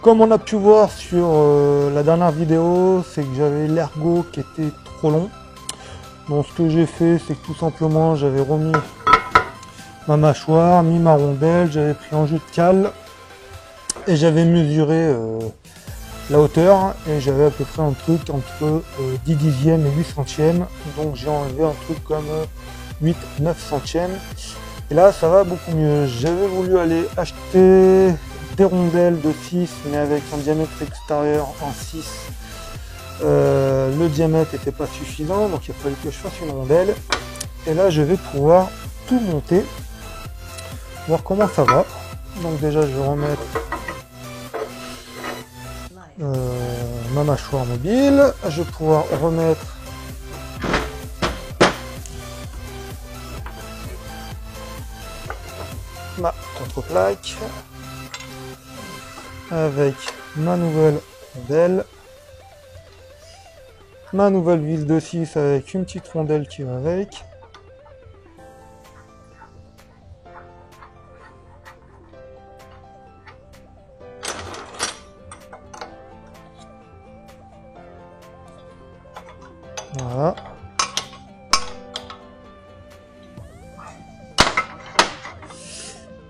Comme on a pu voir sur la dernière vidéo, c'est que j'avais l'ergot qui était trop long. Donc ce que j'ai fait, c'est que tout simplement j'avais remis ma mâchoire, mis ma rondelle, j'avais pris un jeu de cale et j'avais mesuré la hauteur et j'avais à peu près un truc entre 10 dixièmes et 8 centièmes. Donc j'ai enlevé un truc comme 8-9 centièmes. Et là ça va beaucoup mieux. J'avais voulu aller acheter des rondelles de 6 mais avec un diamètre extérieur en 6. Le diamètre n'était pas suffisant, donc il a fallu que je fasse une rondelle. Et là je vais pouvoir tout monter, voir comment ça va. Donc déjà je vais remettre ma mâchoire mobile, je vais pouvoir remettre ma contreplaque avec ma nouvelle rondelle, ma nouvelle vis de 6 avec une petite rondelle qui va avec. Voilà.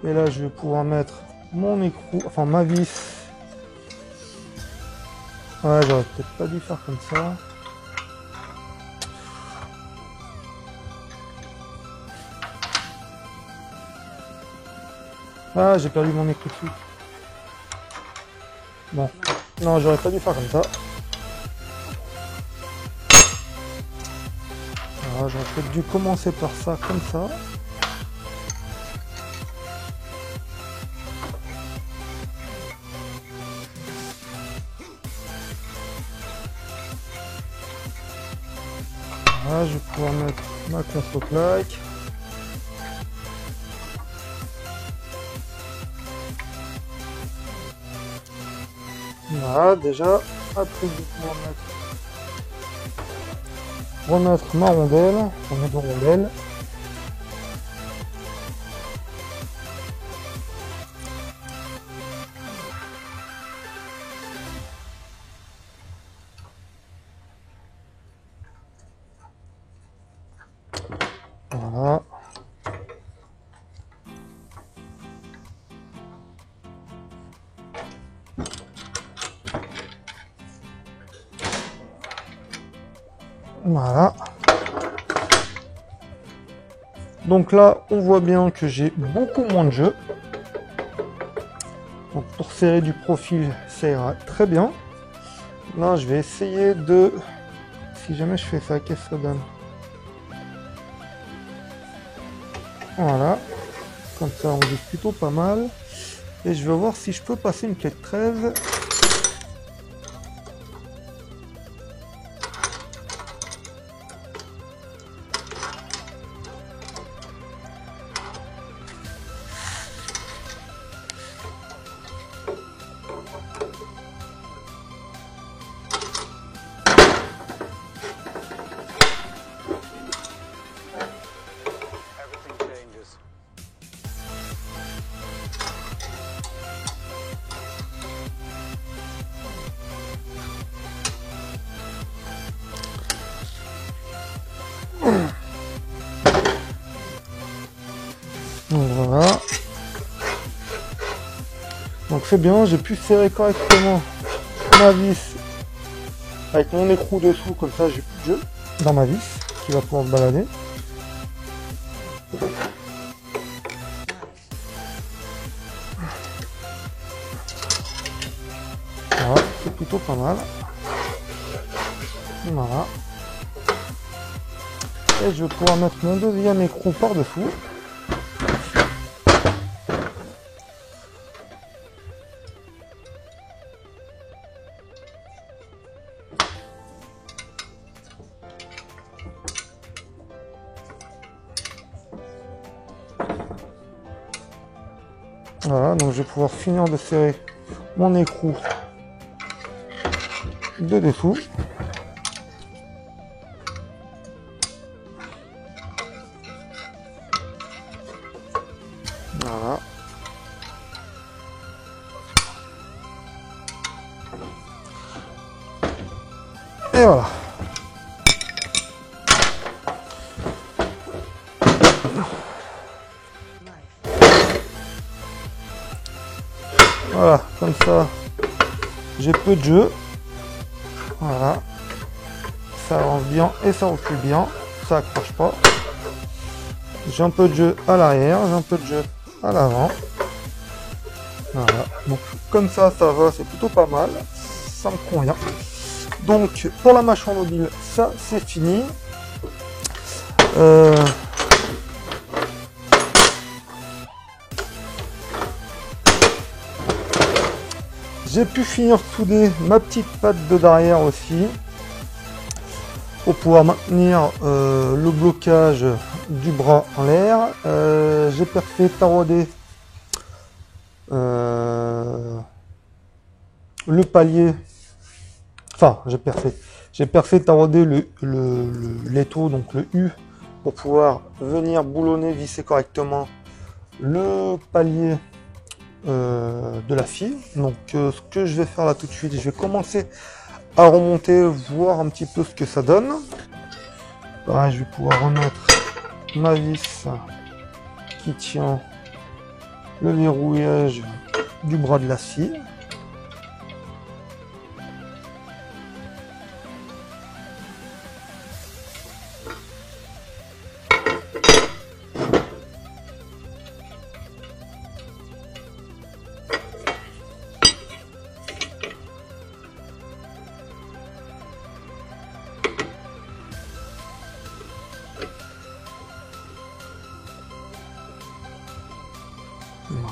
Et là, je vais pouvoir mettre mon écrou, enfin ma vis. Ouais, j'aurais peut-être pas dû faire comme ça. Ah, j'ai perdu mon écrou dessus. Bon, non, j'aurais pas dû faire comme ça. Voilà, j'aurais peut-être dû commencer par ça, comme ça. Voilà, je vais pouvoir mettre ma contreplaque. Voilà, déjà, après je vais pouvoir remettre ma rondelle, mes deux rondelles. Voilà. Voilà. Donc là, on voit bien que j'ai beaucoup moins de jeu. Donc pour serrer du profil, ça ira très bien. Là, je vais essayer de... Si jamais je fais ça, qu'est-ce que ça donne? Voilà. Comme ça, on vise plutôt pas mal. Et je vais voir si je peux passer une clé de 13. Donc voilà. Donc c'est bien, j'ai pu serrer correctement ma vis avec mon écrou dessous, comme ça j'ai plus de jeu dans ma vis qui va pouvoir se balader. Voilà, c'est plutôt pas mal. Voilà. Et je vais pouvoir mettre mon deuxième écrou par-dessous. Voilà, donc je vais pouvoir finir de serrer mon écrou de dessous. Voilà. Et voilà. Voilà, comme ça, j'ai peu de jeu. Voilà. Ça avance bien et ça recule bien. Ça accroche pas. J'ai un peu de jeu à l'arrière, j'ai un peu de jeu à l'avant. Voilà. Donc comme ça, ça va, c'est plutôt pas mal. Ça me convient. Donc pour la mâchoire mobile, ça c'est fini. J'ai pu finir de souder ma petite patte de derrière aussi pour pouvoir maintenir le blocage du bras en l'air. J'ai perfait taraudé le palier. Enfin, j'ai perfait taraudé l'étau, donc le U, pour pouvoir venir boulonner, visser correctement le palier de la fille. Donc ce que je vais faire là tout de suite, je vais commencer à remonter, voir un petit peu ce que ça donne. Pareil, je vais pouvoir remettre ma vis qui tient le verrouillage du bras de la scie.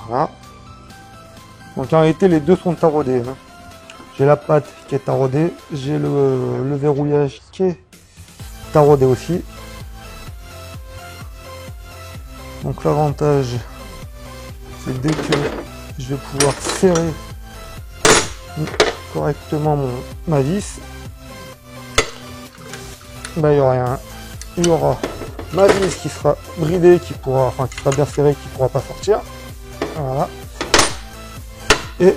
Voilà. Donc en réalité les deux sont taraudés. Hein. J'ai la patte qui est taraudée, j'ai le verrouillage qui est taraudé aussi. Donc l'avantage c'est dès que je vais pouvoir serrer correctement ma vis, bah, il y aura ma vis qui sera bridée, qui sera bien serrée, qui ne pourra pas sortir. Voilà. Et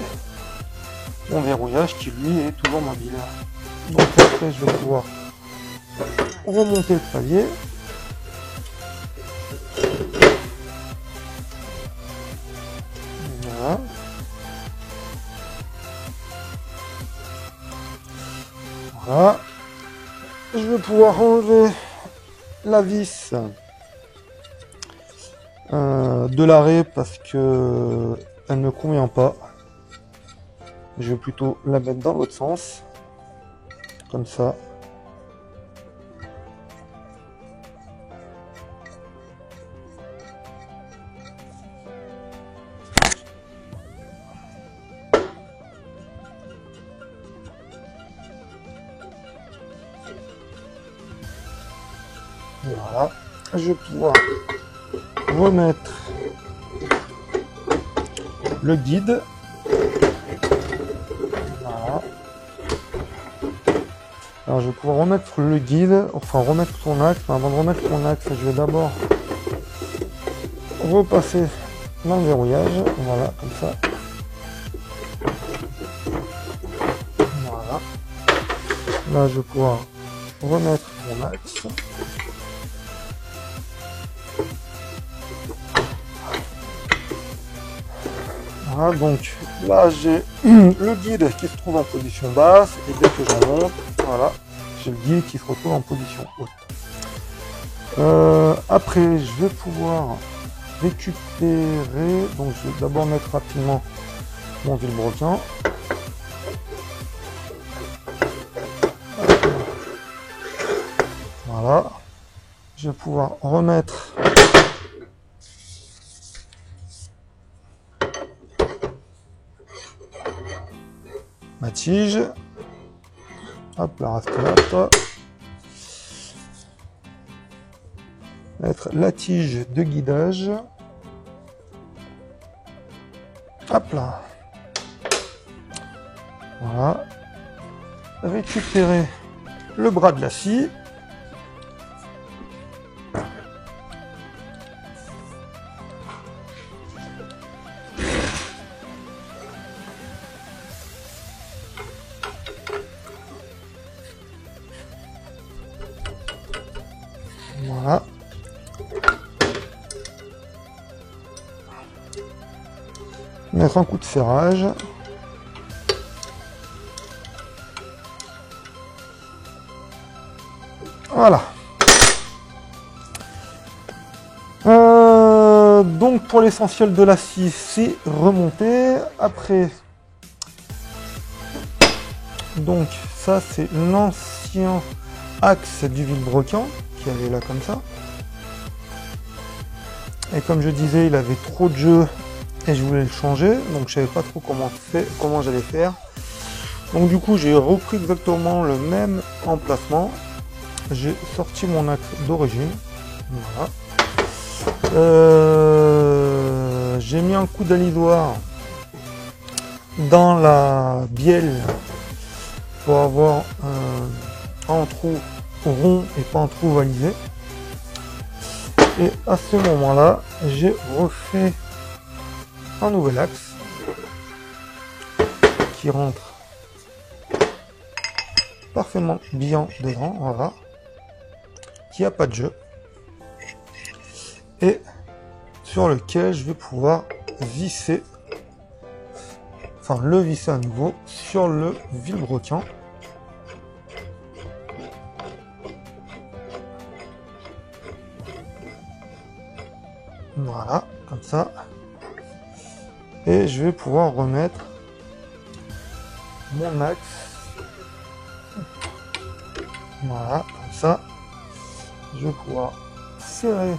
mon verrouillage qui lui est toujours mobile. Donc après je vais pouvoir remonter le palier. Voilà. Voilà. Je vais pouvoir enlever la vis de l'arrêt parce que elle ne convient pas. Je vais plutôt la mettre dans l'autre sens, comme ça. Voilà. Je vais pouvoir remettre le guide. Voilà. Alors je vais pouvoir remettre le guide, enfin remettre son axe. Avant de remettre son axe, je vais d'abord repasser dans le verrouillage. Voilà, comme ça. Voilà. Là, je vais pouvoir remettre mon axe. Voilà, donc là j'ai le guide qui se trouve en position basse et dès que j'en monte, voilà, j'ai le guide qui se retrouve en position haute. Après, je vais pouvoir récupérer, donc je vais d'abord mettre rapidement mon vilebrequin. Voilà, je vais pouvoir remettre ma tige. Hop, la rastelate. Mettre la tige de guidage. Hop là. Voilà. Récupérer le bras de la scie. Voilà. Mettre un coup de serrage. Voilà. Donc pour l'essentiel de la scie, c'est remonté. Après, donc ça c'est l'ancien axe du vilebrequin qui allait là comme ça. Et comme je disais, il avait trop de jeu et je voulais le changer, donc je savais pas trop comment j'allais faire. Donc du coup j'ai repris exactement le même emplacement. J'ai sorti mon axe d'origine. Voilà. J'ai mis un coup d'alisoir dans la bielle pour avoir un trou rond et pas un trou ovalisé. Et à ce moment-là, j'ai refait un nouvel axe qui rentre parfaitement bien dedans, voilà, qui a pas de jeu et sur lequel je vais pouvoir visser, enfin le visser à nouveau sur le vilebrequin. Voilà, comme ça. Et je vais pouvoir remettre mon axe. Voilà, comme ça. Je vais pouvoir serrer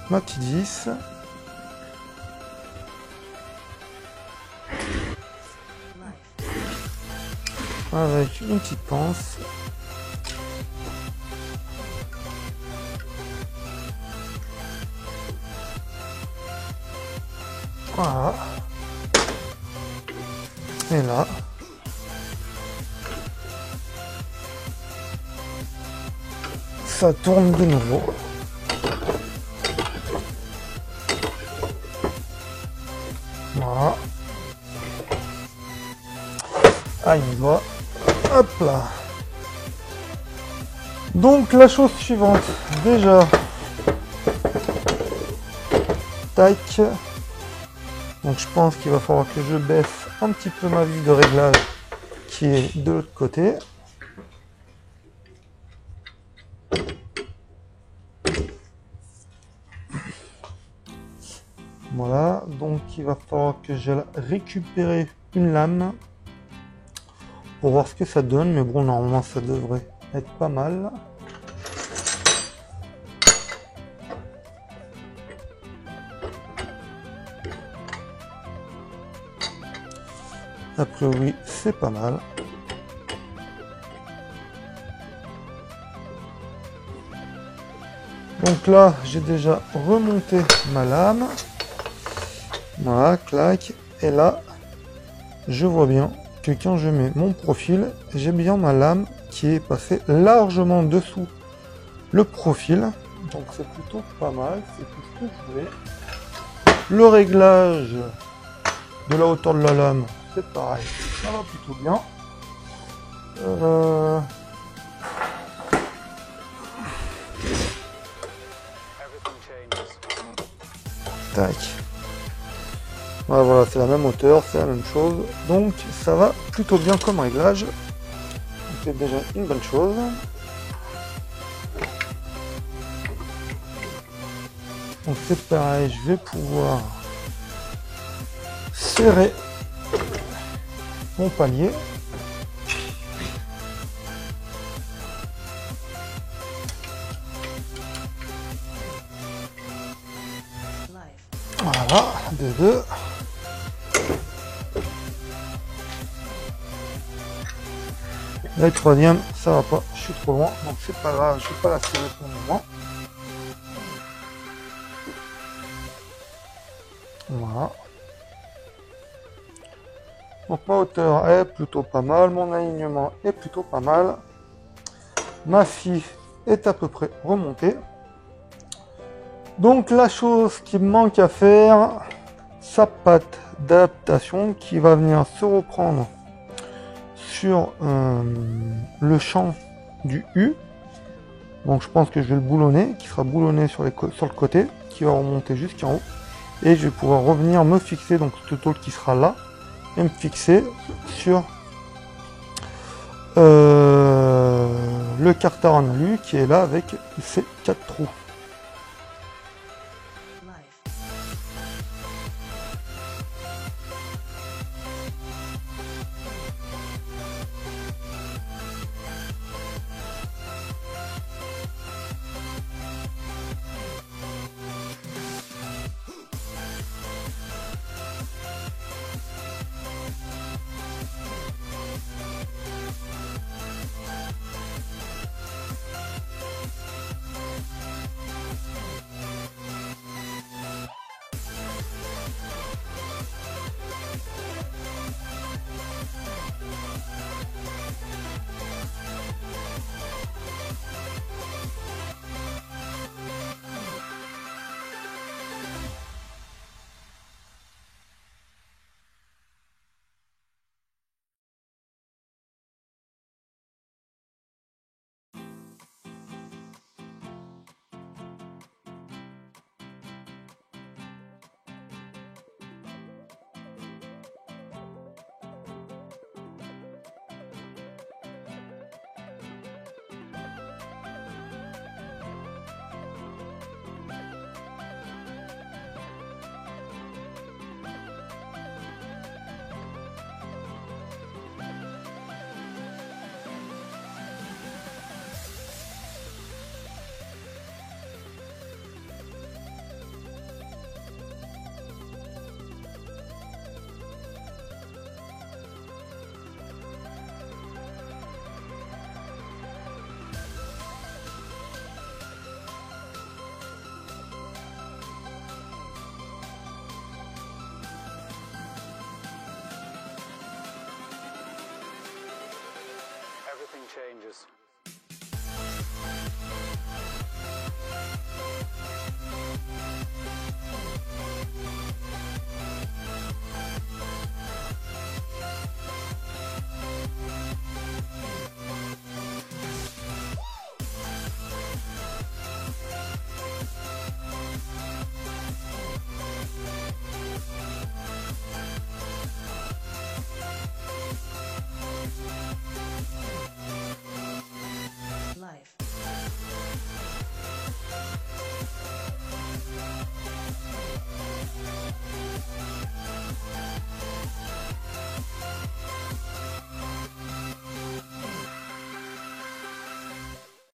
ma petite vis. Avec une petite pince. Voilà. Et là, ça tourne de nouveau. Voilà. Ah, il doit. Hop là. Donc la chose suivante, déjà. Tac. Donc je pense qu'il va falloir que je baisse un petit peu ma vis de réglage qui est de l'autre côté. Voilà, donc il va falloir que j'aille récupérer une lame pour voir ce que ça donne, mais bon, normalement ça devrait être pas mal. A priori, c'est pas mal. Donc là, j'ai déjà remonté ma lame. Voilà, clac. Et là, je vois bien que quand je mets mon profil, j'ai bien ma lame qui est passée largement dessous le profil. Donc c'est plutôt pas mal, c'est tout ce que je voulais. Le réglage de la hauteur de la lame, c'est pareil, ça va plutôt bien. Tac. Voilà, c'est la même hauteur, c'est la même chose. Donc ça va plutôt bien comme réglage. C'est déjà une bonne chose. Donc c'est pareil, je vais pouvoir serrer mon palier. Voilà, de deux. Là, le troisième, ça va pas, je suis trop loin, donc c'est pas grave, je vais pas la serrer pour le moment. Voilà. Donc ma hauteur est plutôt pas mal, mon alignement est plutôt pas mal. Ma scie est à peu près remontée. Donc la chose qui me manque à faire, sa patte d'adaptation qui va venir se reprendre sur le champ du U. Donc je pense que je vais le boulonner, qui sera boulonné sur le côté, qui va remonter jusqu'en haut. Et je vais pouvoir revenir me fixer, donc ce tôle qui sera là, et me fixer sur le carter en alu qui est là avec ses 4 trous. Everything changes.